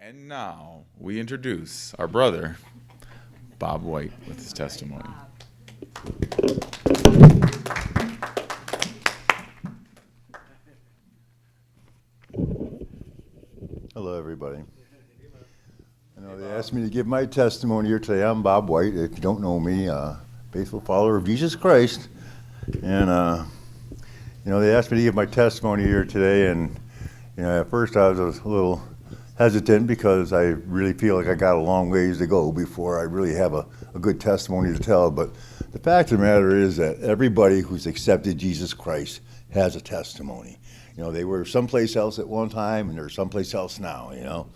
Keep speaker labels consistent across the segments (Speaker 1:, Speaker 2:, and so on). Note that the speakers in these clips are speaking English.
Speaker 1: And now we introduce our brother, Bob White, with his testimony.
Speaker 2: Hello, everybody. They asked me to give my testimony here today. I'm Bob White. If you don't know me, faithful follower of Jesus Christ. And, they asked me to give my testimony here today. And, at first I was a little hesitant because I really feel like I got a long ways to go before I really have a good testimony to tell. But the fact of the matter is that everybody who's accepted Jesus Christ has a testimony. They were someplace else at one time and they're someplace else now,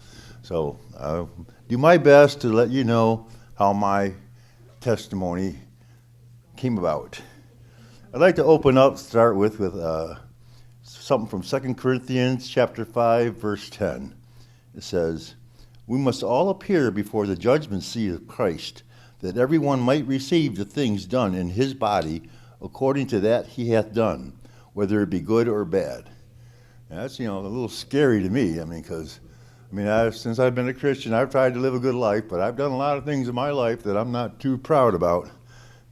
Speaker 2: So I'll do my best to let you know how my testimony came about. I'd like to start with something from 2 Corinthians chapter 5, verse 10. It says, "We must all appear before the judgment seat of Christ, that everyone might receive the things done in his body according to that he hath done, whether it be good or bad." And that's, a little scary to me. Since I've been a Christian, I've tried to live a good life, but I've done a lot of things in my life that I'm not too proud about.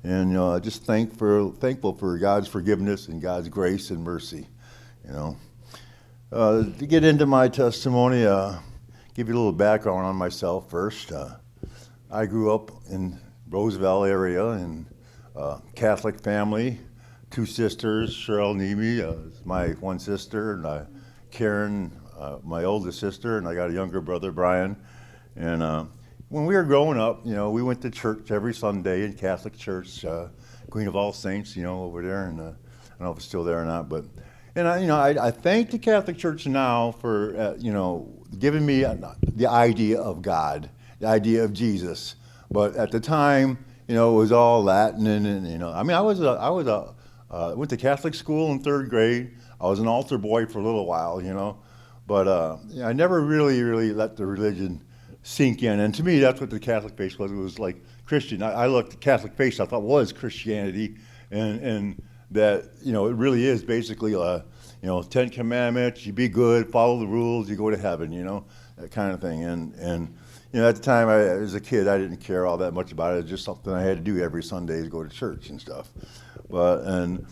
Speaker 2: And, just thankful for God's forgiveness and God's grace and mercy, To get into my testimony, give you a little background on myself first. I grew up in Roosevelt area in a Catholic family. 2 sisters, Cheryl Nemi, my one sister, and Karen, my oldest sister, and I got a younger brother, Brian. And when we were growing up, we went to church every Sunday in Catholic church, Queen of All Saints, over there, and I don't know if it's still there or not, but. And I thank the Catholic Church now for giving me the idea of God, the idea of Jesus. But at the time, it was all Latin, and I went to Catholic school in 3rd grade. I was an altar boy for a little while, but I never really let the religion sink in. And to me, that's what the Catholic faith was. It was like Christian. I looked at Catholic faith, I thought was Christianity, and that, it really is basically, 10 commandments, you be good, follow the rules, you go to heaven, that kind of thing. And at the time, as a kid, I didn't care all that much about it. It was just something I had to do every Sunday to go to church and stuff. Growing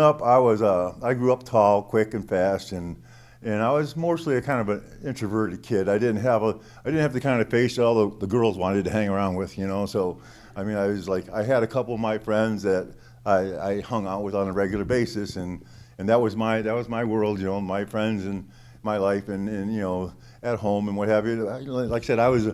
Speaker 2: up, I grew up tall, quick, and fast, and I was mostly a kind of an introverted kid. I didn't have the kind of face that all the girls wanted to hang around with, So, I was like, I had a couple of my friends that I hung out with on a regular basis, and that was my world, my friends and my life, and at home and what have you. Like I said, I was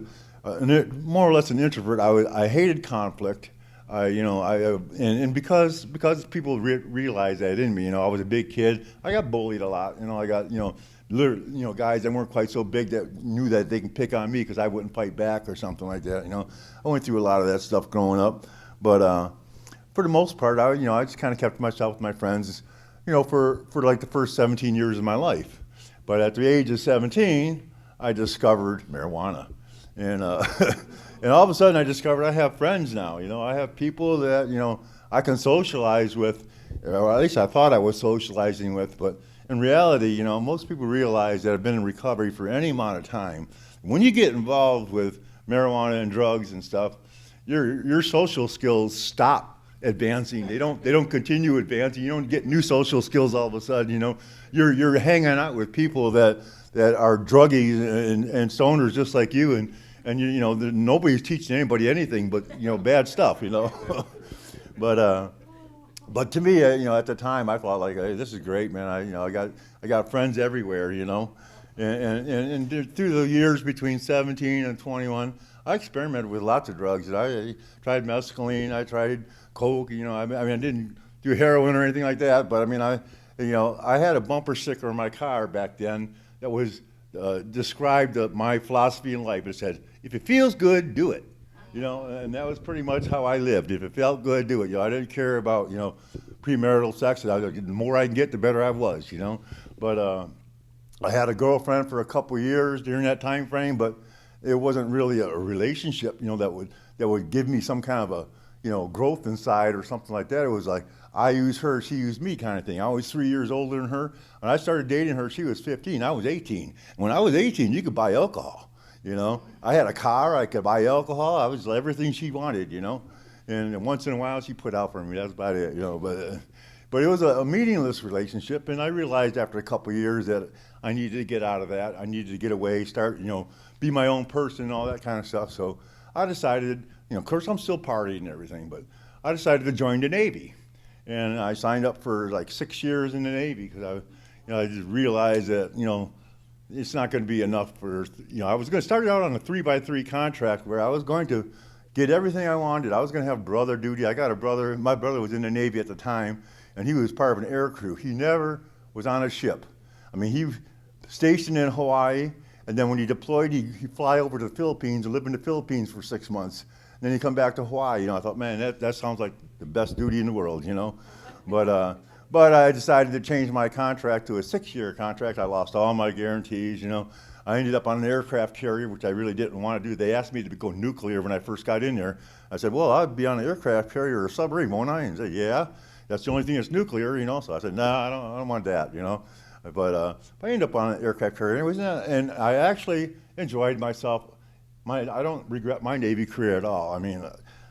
Speaker 2: more or less an introvert. I hated conflict, and because people realized that in me, I was a big kid. I got bullied a lot. I got guys that weren't quite so big that knew that they can pick on me because I wouldn't fight back or something like that. I went through a lot of that stuff growing up, but. For the most part, I just kind of kept myself with my friends, for like the first 17 years of my life. But at the age of 17, I discovered marijuana, and and all of a sudden I discovered I have friends now. I have people that I can socialize with, or at least I thought I was socializing with. But in reality, most people realize that I've been in recovery for any amount of time. When you get involved with marijuana and drugs and stuff, your social skills stop advancing. They don't continue advancing. You don't get new social skills all of a sudden. You're hanging out with people that are druggies and stoners just like you, and nobody's teaching anybody anything but bad stuff. But to me, at the time, I thought like, hey, this is great, man. I got friends everywhere, and through the years between 17 and 21, I experimented with lots of drugs. I tried mescaline. I tried coke. I didn't do heroin or anything like that. But I had a bumper sticker in my car back then that was described my philosophy in life. It said, "If it feels good, do it." And that was pretty much how I lived. If it felt good, do it. I didn't care about premarital sex. The more I can get, the better I was. But I had a girlfriend for a couple of years during that time frame, but it wasn't really a relationship, that would give me some kind of a, growth inside or something like that. It was like I used her, she used me kind of thing. I was 3 years older than her. When I started dating her, she was 15. I was 18. When I was 18, you could buy alcohol. you know. I had a car, I could buy alcohol, I was everything she wanted, you know. And once in a while she put out for me, that's about it, you know. But it was a meaningless relationship, and I realized after a couple of years that I needed to get out of that. I needed to get away, start, you know, be my own person and all that kind of stuff. So I decided, you know, of course I'm still partying and everything, but I decided to join the Navy. And I signed up for like 6 years in the Navy because I just realized that, you know, it's not going to be enough for, you know, I was going to start out on a 3x3 contract where I was going to get everything I wanted. I was going to have brother duty. I got a brother. My brother was in the Navy at the time, and he was part of an air crew. He never was on a ship. I mean, he was stationed in Hawaii, and then when he deployed, he'd fly over to the Philippines and live in the Philippines for 6 months. And then he'd come back to Hawaii. You know, I thought, man, that sounds like the best duty in the world, you know. But I decided to change my contract to a 6-year contract. I lost all my guarantees, you know. I ended up on an aircraft carrier, which I really didn't want to do. They asked me to go nuclear when I first got in there. I said, well, I'd be on an aircraft carrier or a submarine, won't I? And they said, yeah, that's the only thing that's nuclear, you know. So I said, no, I don't want that, you know. But I ended up on an aircraft carrier anyways, and I actually enjoyed myself. I don't regret my Navy career at all. I mean,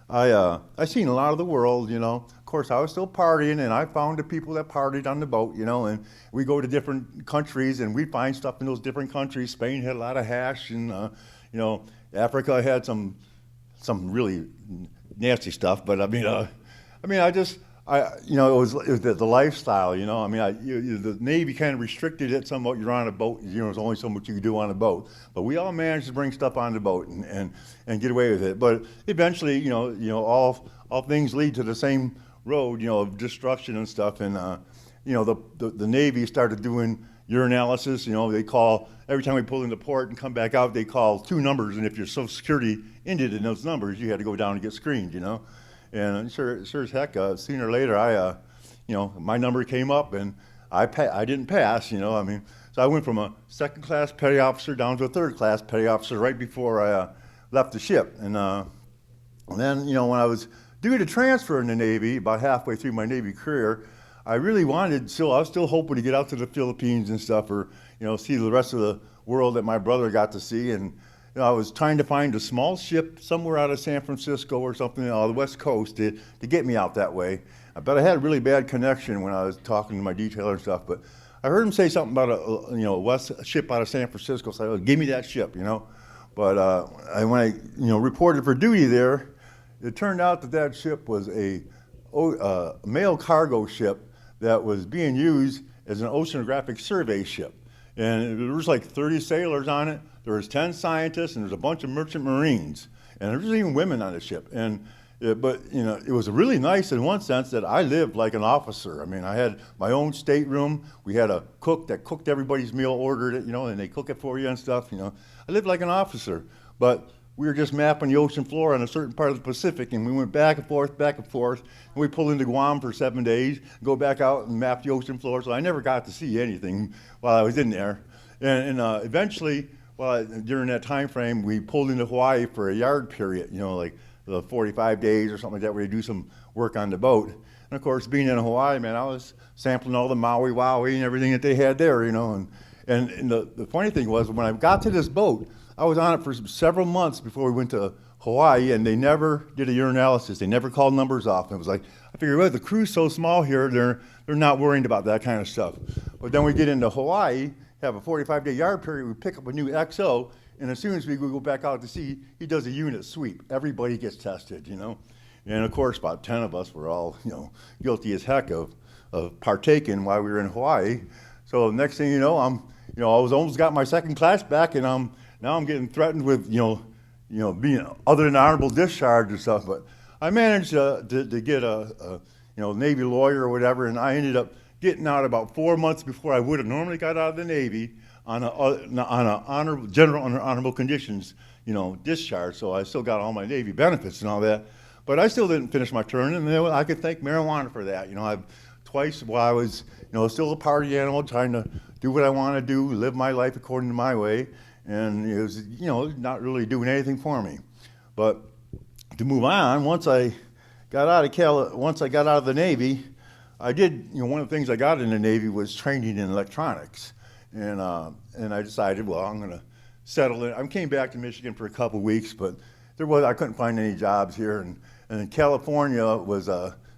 Speaker 2: I seen a lot of the world, you know. Of course, I was still partying, and I found the people that partied on the boat, you know, and we go to different countries, and we find stuff in those different countries. Spain had a lot of hash, and, you know, Africa had some really nasty stuff, but you know, it was the lifestyle, you know. I mean, the Navy kind of restricted it somewhat. You're on a boat, you know, there's only so much you can do on a boat. But we all managed to bring stuff on the boat and get away with it. But eventually, you know, all things lead to the same road, you know, of destruction and stuff. And you know, the Navy started doing urinalysis. You know, they call every time we pull into port and come back out, they call 2 numbers, and if your Social Security ended in those numbers, you had to go down and get screened, you know. And sure as heck, sooner or later, you know, my number came up, and I didn't pass, you know. I mean, so I went from a 2nd class petty officer down to a 3rd class petty officer right before I left the ship. And then, you know, when I was due to transfer in the Navy, about halfway through my Navy career, I really wanted, I was still hoping to get out to the Philippines and stuff, or, you know, see the rest of the world that my brother got to see. And you know, I was trying to find a small ship somewhere out of San Francisco or something on the West Coast to get me out that way. But I had a really bad connection when I was talking to my detailer and stuff. But I heard him say something about a ship out of San Francisco. So I said, give me that ship, you know. But when I reported for duty there, it turned out that ship was a mail cargo ship that was being used as an oceanographic survey ship. And there was like 30 sailors on it. There was 10 scientists, and there's a bunch of merchant marines. And there was even women on the ship. But you know, it was really nice in one sense that I lived like an officer. I mean, I had my own stateroom. We had a cook that cooked everybody's meal, ordered it, you know, and they cook it for you and stuff, you know. I lived like an officer. But we were just mapping the ocean floor on a certain part of the Pacific, and we went back and forth, and we pulled into Guam for 7 days, go back out and map the ocean floor. So I never got to see anything while I was in there. And eventually, during that time frame, we pulled into Hawaii for a yard period, you know, like the 45 days or something like that, where you do some work on the boat. And of course, being in Hawaii, man, I was sampling all the Maui Wowie and everything that they had there, you know. And the funny thing was, when I got to this boat, I was on it for several months before we went to Hawaii, and they never did a urinalysis. They never called numbers off. And it was like, I figured, well, the crew's so small here, they're not worried about that kind of stuff. But then we get into Hawaii, have a 45-day yard period, we pick up a new XO, and as soon as we go back out to sea, he does a unit sweep. Everybody gets tested, you know. And of course, about 10 of us were all, you know, guilty as heck of partaking while we were in Hawaii. So next thing you know, I was almost got my 2nd class back, and now I'm getting threatened with, you know, being other than honorable discharge and stuff. But I managed to get a Navy lawyer or whatever, and I ended up getting out about 4 months before I would have normally got out of the Navy on a general under honorable conditions, you know, discharge. So I still got all my Navy benefits and all that, but I still didn't finish my term, and I could thank marijuana for that. You know, I've twice while I was, you know, still a party animal, trying to do what I want to do, live my life according to my way. And it was, you know, not really doing anything for me. But to move on, once I got out of the Navy, I did, you know, one of the things I got in the Navy was training in electronics. And I decided, well, I'm going to settle in. I came back to Michigan for a couple weeks, but I couldn't find any jobs here, and California was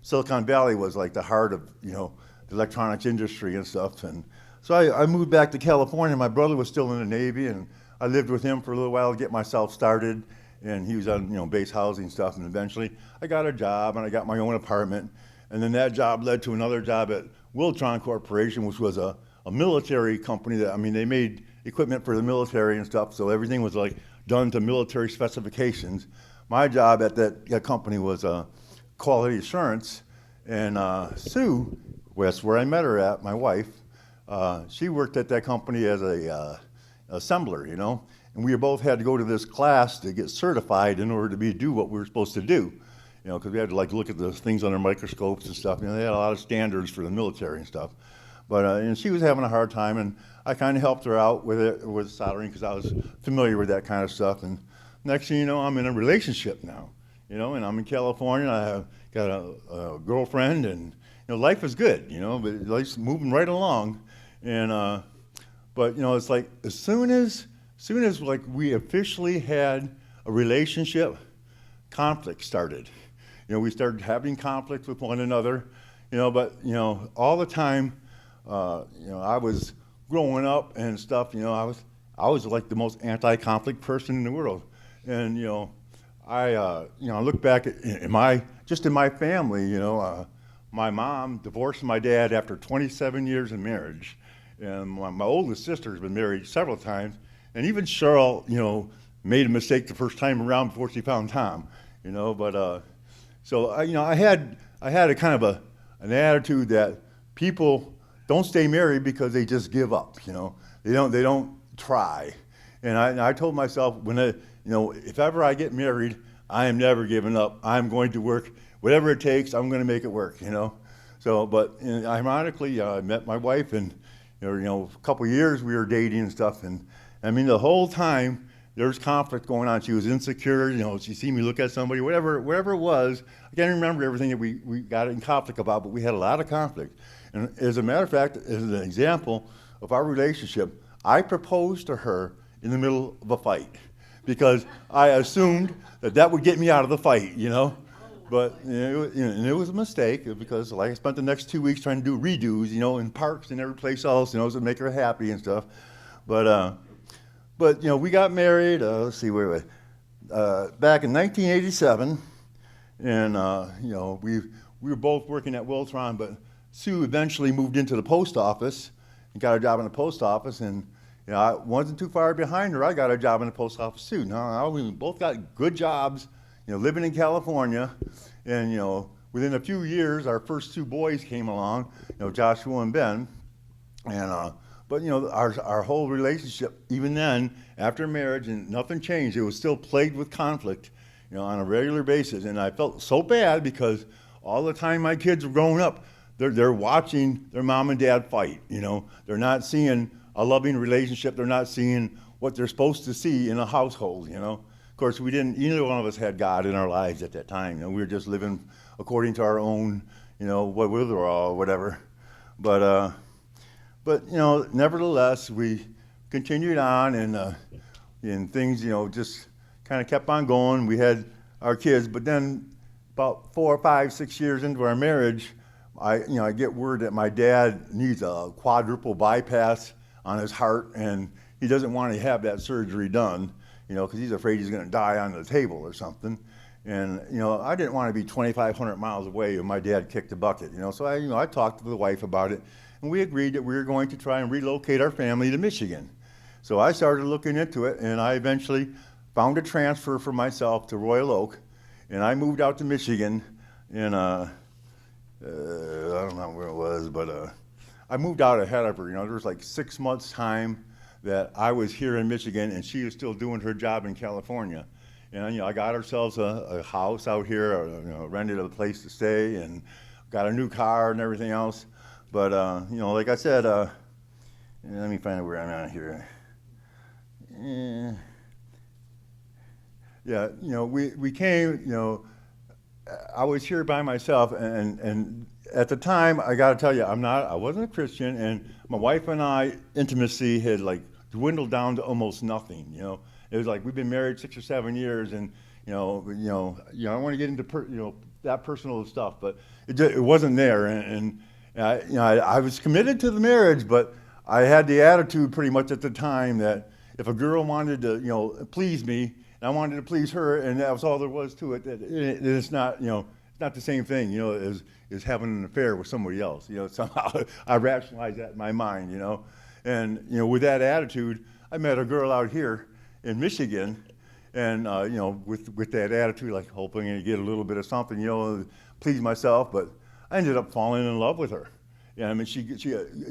Speaker 2: Silicon Valley was like the heart of the electronics industry and stuff, and so I moved back to California. My brother was still in the Navy, and I lived with him for a little while to get myself started, and he was on base housing stuff, and eventually I got a job and I got my own apartment, and then that job led to another job at Wiltron Corporation, which was a military company they made equipment for the military and stuff, so everything was like done to military specifications. My job at that company was quality assurance, and Sue, that's where I met her at, my wife. She worked at that company as a assembler, and we both had to go to this class to get certified in order to do what we were supposed to do, because we had to look at the things under microscopes and stuff. They had a lot of standards for the military and stuff. But and she was having a hard time, and I kind of helped her out with soldering because I was familiar with that kind of stuff. And next thing you know, I'm in a relationship now, and I'm in California. I have got a girlfriend, and life is good, but life's moving right along. And but it's like as soon as we officially had a relationship, conflict started. We started having conflict with one another, but all the time. I was growing up and stuff. I was like the most anti-conflict person in the world, and I look back at in my family. My mom divorced my dad after 27 years of marriage, and my oldest sister has been married several times, and even Cheryl, made a mistake the first time around before she found Tom. But so I had a kind of an attitude that people don't stay married because they just give up. They don't try. And I told myself if ever I get married, I am never giving up. I'm going to work whatever it takes. I'm going to make it work. So, but ironically, I met my wife, and a couple of years we were dating and stuff. And the whole time there's conflict going on. She was insecure. She seen me look at somebody, whatever it was. I can't remember everything that we got in conflict about, but we had a lot of conflict. And as a matter of fact, as an example of our relationship, I proposed to her in the middle of a fight because I assumed that would get me out of the fight, But and it was a mistake because I spent the next 2 weeks trying to do redos, in parks and every place else, to make her happy and stuff. But we got married. Let's see where back in 1987, and we were both working at Wiltron, but Sue eventually moved into the post office and got a job in the post office, and I wasn't too far behind her. I got a job in the post office too. Now we both got good jobs, living in California, and within a few years, our first two boys came along, Joshua and Ben, and but our whole relationship, even then, after marriage, and nothing changed. It was still plagued with conflict, on a regular basis, and I felt so bad because all the time my kids were growing up. They're watching their mom and dad fight, They're not seeing a loving relationship. They're not seeing what they're supposed to see in a household, Of course, either one of us had God in our lives at that time. We were just living according to our own, whatever. But nevertheless, we continued on, and things, just kind of kept on going. We had our kids, but then about 4, 5, 6 years into our marriage, I get word that my dad needs a quadruple bypass on his heart, and he doesn't want to have that surgery done, because he's afraid he's going to die on the table or something. And I didn't want to be 2,500 miles away when my dad kicked the bucket. So I talked to the wife about it, and we agreed that we were going to try and relocate our family to Michigan. So I started looking into it, and I eventually found a transfer for myself to Royal Oak, and I moved out to Michigan in I don't know where it was, but I moved out ahead of her. There was like 6 months time that I was here in Michigan, and she was still doing her job in California. And I got ourselves a house out here, rented a place to stay, and got a new car and everything else. But like I said, let me find out where I'm at here. Yeah, we came. I was here by myself, and at the time, I got to tell you, I wasn't a Christian, and my wife and I, intimacy had dwindled down to almost nothing. It was like we've been married 6 or 7 years, and I don't want to get into that personal stuff, but it wasn't there, and I was committed to the marriage, but I had the attitude pretty much at the time that if a girl wanted to please me, and I wanted to please her, and that was all there was to it, that it's not it's not the same thing as having an affair with somebody else. Somehow I rationalized that in my mind, and with that attitude, I met a girl out here in Michigan, and with that attitude, like hoping to get a little bit of something, please myself, but I ended up falling in love with her. I mean, she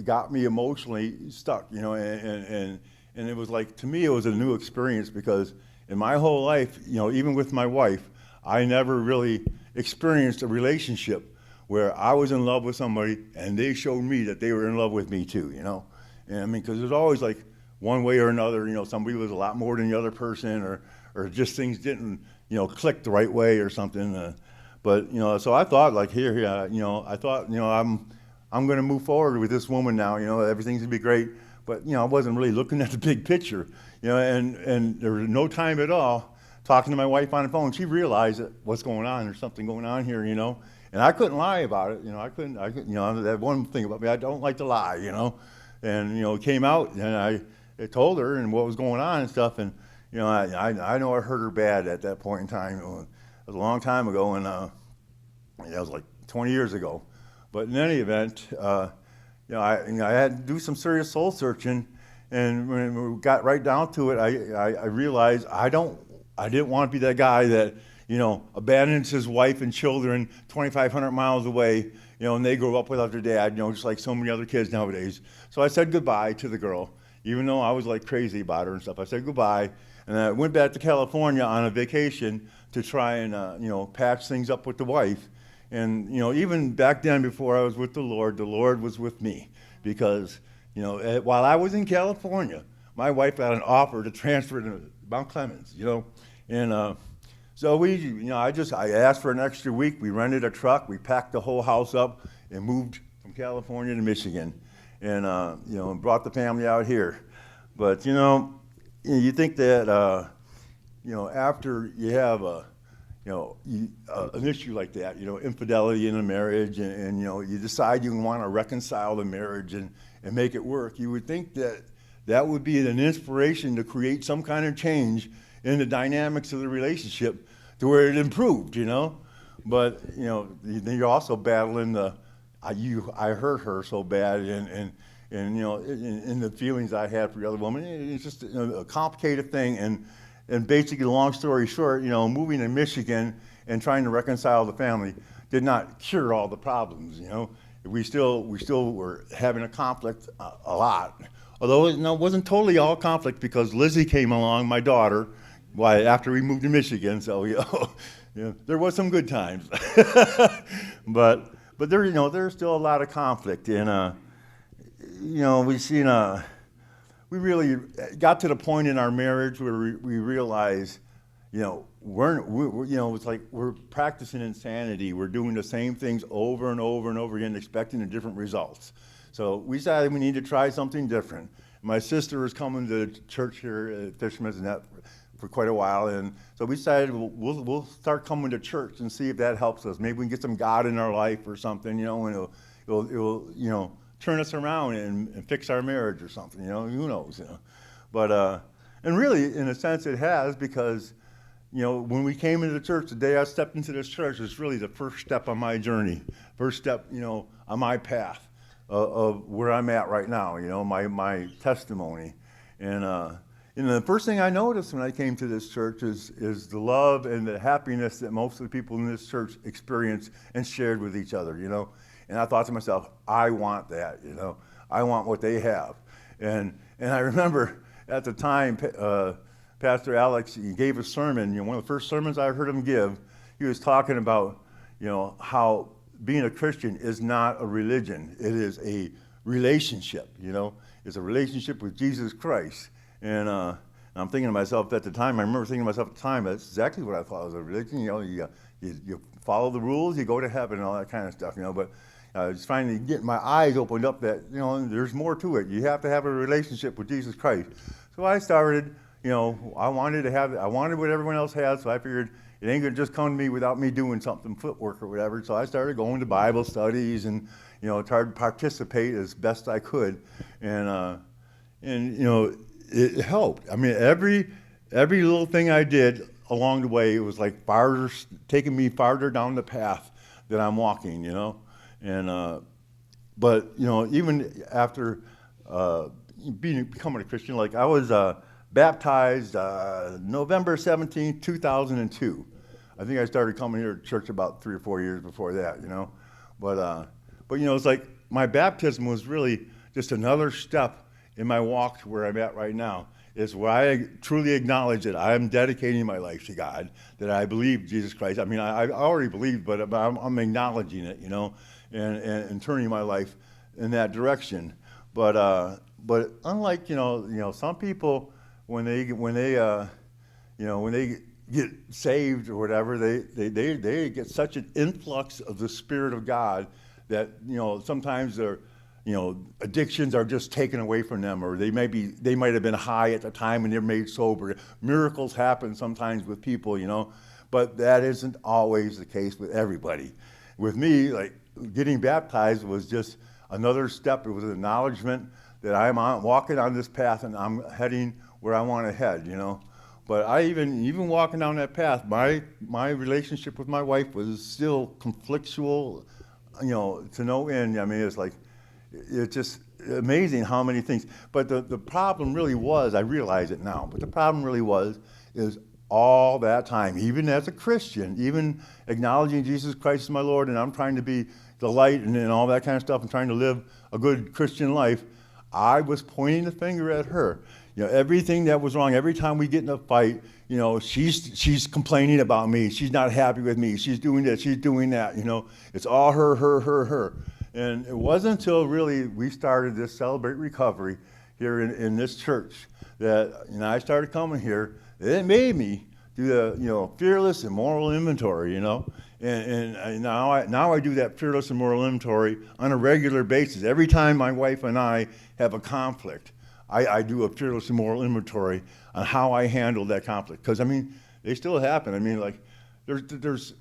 Speaker 2: got me emotionally stuck, and it was like, to me, it was a new experience, because in my whole life, even with my wife, I never really experienced a relationship where I was in love with somebody and they showed me that they were in love with me too, And I mean, because there's always like one way or another, somebody was a lot more than the other person, or just things didn't, click the right way or something. But so I thought, like, I thought, I'm going to move forward with this woman now. Everything's going to be great. But I wasn't really looking at the big picture. And there was no time at all talking to my wife on the phone. She realized that what's going on. There's something going on here. And I couldn't lie about it. I couldn't. That one thing about me, I don't like to lie. And it came out, and I told her and what was going on and stuff. And I know I hurt her bad at that point in time. It was a long time ago, and it was like 20 years ago. But in any event, I had to do some serious soul searching, and when we got right down to it, I realized I didn't want to be that guy that abandons his wife and children 2,500 miles away, and they grow up without their dad, just like so many other kids nowadays. So I said goodbye to the girl, even though I was like crazy about her and stuff. I said goodbye, and I went back to California on a vacation to try and patch things up with the wife. And even back then, before I was with the Lord was with me, because while I was in California, my wife got an offer to transfer to Mount Clemens, and so I asked for an extra week. We rented a truck, we packed the whole house up, and moved from California to Michigan, and brought the family out here. But you think that after you have an issue like that, infidelity in a marriage, and you decide you want to reconcile the marriage and make it work, you would think that would be an inspiration to create some kind of change in the dynamics of the relationship to where it improved, But then you're also battling I hurt her so bad, and in the feelings I had for the other woman. It's just a complicated thing, and basically, long story short, moving to Michigan and trying to reconcile the family did not cure all the problems. We still were having a conflict a lot. Although it wasn't totally all conflict, because Lizzie came along, my daughter, after we moved to Michigan. So there was some good times, but there's still a lot of conflict, and we really got to the point in our marriage where we realized, it's like we're practicing insanity. We're doing the same things over and over and over again, expecting different results. So we decided we need to try something different. My sister was coming to church here at Fisherman's and that for quite a while, and so we decided we'll start coming to church and see if that helps us. Maybe we can get some God in our life or something, and it'll turn us around and fix our marriage or something, who knows, But, and really, in a sense, it has, because, when we came into the church, the day I stepped into this church, was really the first step on my journey, first step, on my path of where I'm at right now, my testimony. And the first thing I noticed when I came to this church is the love and the happiness that most of the people in this church experienced and shared with each other, And I thought to myself, I want that, I want what they have. And I remember at the time, Pastor Alex, he gave a sermon, one of the first sermons I heard him give. He was talking about, how being a Christian is not a religion. It is a relationship, It's a relationship with Jesus Christ. And I'm thinking to myself at the time, I remember thinking to myself at the time, that's exactly what I thought was a religion. You follow the rules, you go to heaven and all that kind of stuff, But Just finally getting my eyes opened up that, you know, there's more to it. You have to have a relationship with Jesus Christ. So I started, you know, I wanted what everyone else had, so I figured it ain't gonna just come to me without me doing something, footwork or whatever. So I started going to Bible studies and, you know, tried to participate as best I could. And you know, it helped. I mean, every little thing I did along the way, it was like taking me farther down the path that I'm walking, you know. And but you know, even after becoming a Christian, like I was baptized November 17th, 2002. I think I started coming here to church about 3 or 4 years before that, you know. But you know, it's like my baptism was really just another step in my walk to where I'm at right now. Is where I truly acknowledge that I am dedicating my life to God, that I believe Jesus Christ. I mean, I already believed, but I'm acknowledging it, you know, and turning my life in that direction. But unlike, you know, some people when they get saved or whatever, they get such an influx of the Spirit of God that, you know, sometimes they're, you know, addictions are just taken away from them, or they might have been high at the time and they're made sober. Miracles happen sometimes with people, you know, but that isn't always the case with everybody. With me, like getting baptized was just another step. It was an acknowledgement that I'm walking on this path and I'm heading where I want to head, you know. But I even walking down that path, my relationship with my wife was still conflictual, you know, to no end. I mean, it's just amazing how many things. But the problem really was, I realize it now, but the problem really is all that time, even as a Christian, even acknowledging Jesus Christ as my Lord, and I'm trying to be the light and all that kind of stuff and trying to live a good Christian life, I was pointing the finger at her. You know, everything that was wrong, every time we get in a fight, you know, she's complaining about me. She's not happy with me. She's doing this, she's doing that, you know. It's all her. And it wasn't until really we started this Celebrate Recovery here in this church that, you know, I started coming here. It made me do the, you know, fearless and moral inventory, you know. And now I do that fearless and moral inventory on a regular basis. Every time my wife and I have a conflict, I do a fearless and moral inventory on how I handle that conflict. Because, I mean, they still happen. I mean, like, there's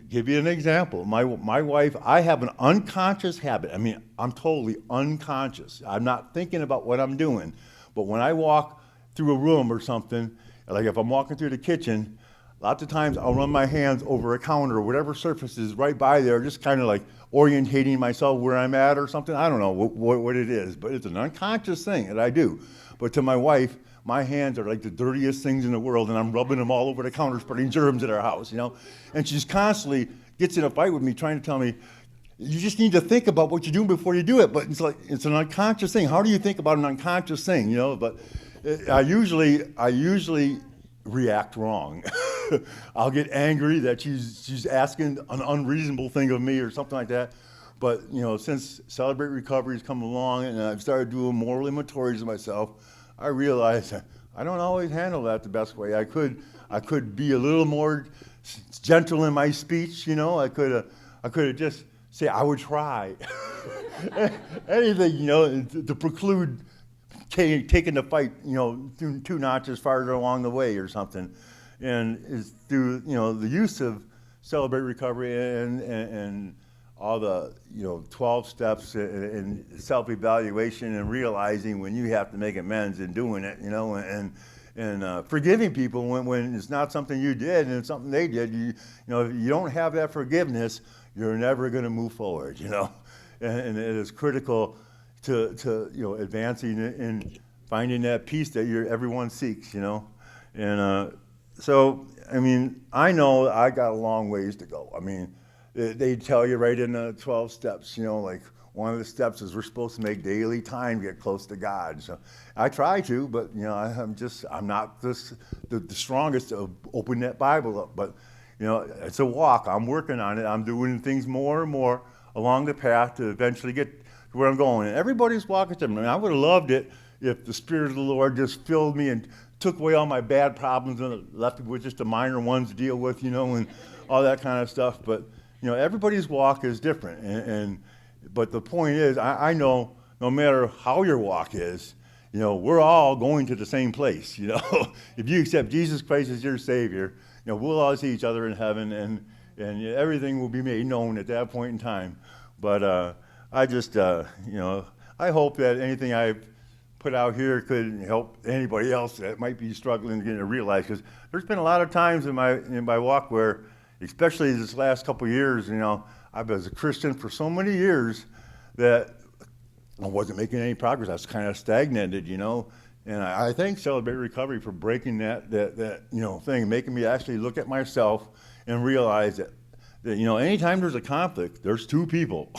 Speaker 2: give you an example. My wife, I have an unconscious habit. I mean, I'm totally unconscious. I'm not thinking about what I'm doing. But when I walk through a room or something, like if I'm walking through the kitchen, lots of times I'll run my hands over a counter or whatever surface is right by there, just kind of like orientating myself where I'm at or something. I don't know what it is, but it's an unconscious thing that I do. But to my wife, my hands are like the dirtiest things in the world, and I'm rubbing them all over the counter, spreading germs at our house, you know. And she's constantly gets in a fight with me, trying to tell me, you just need to think about what you're doing before you do it. But it's like, it's an unconscious thing. How do you think about an unconscious thing, you know? But I usually react wrong. I'll get angry that she's asking an unreasonable thing of me or something like that. But, you know, since Celebrate Recovery has come along and I've started doing moral inventories of myself, I realized I don't always handle that the best way. I could be a little more gentle in my speech, you know. I could have just say I would try anything, you know, to preclude taking the fight, you know, two notches farther along the way or something. And it's through, you know, the use of Celebrate Recovery and all the, you know, 12 steps and self-evaluation and realizing when you have to make amends and doing it, you know, and forgiving people when it's not something you did and it's something they did. You know, if you don't have that forgiveness, you're never going to move forward, you know. And it is critical to you know, advancing and finding that peace that everyone seeks, you know. And so, I mean, I know I got a long ways to go. I mean, they tell you right in the 12 steps, you know, like one of the steps is we're supposed to make daily time to get close to God. So I try to, but, you know, I'm not the strongest to open that Bible up. But, you know, it's a walk. I'm working on it. I'm doing things more and more along the path to eventually get to where I'm going. And everybody's walking different. I mean, I would have loved it if the Spirit of the Lord just filled me and took away all my bad problems and left me with just the minor ones to deal with, you know, and all that kind of stuff. But, you know, everybody's walk is different, But the point is, I know no matter how your walk is, you know, we're all going to the same place. You know, if you accept Jesus Christ as your Savior, you know, we'll all see each other in heaven, and everything will be made known at that point in time. But I just, you know, I hope that anything I've put out here could help anybody else that might be struggling to realize. Because there's been a lot of times in my walk where, especially this last couple of years, you know, I've been a Christian for so many years that I wasn't making any progress. I was kind of stagnated, you know. And I thank Celebrate Recovery for breaking that you know thing, making me actually look at myself and realize that you know, anytime there's a conflict, there's two people.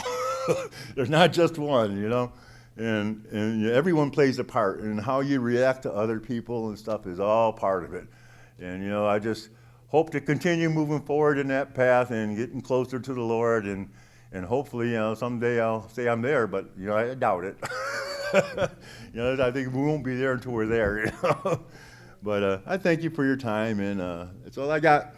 Speaker 2: There's not just one, you know. And everyone plays a part, and how you react to other people and stuff is all part of it. And you know, I just hope to continue moving forward in that path and getting closer to the Lord, and hopefully, you know, someday I'll say I'm there, but you know, I doubt it. You know, I think we won't be there until we're there. You know? But I thank you for your time, and that's all I got.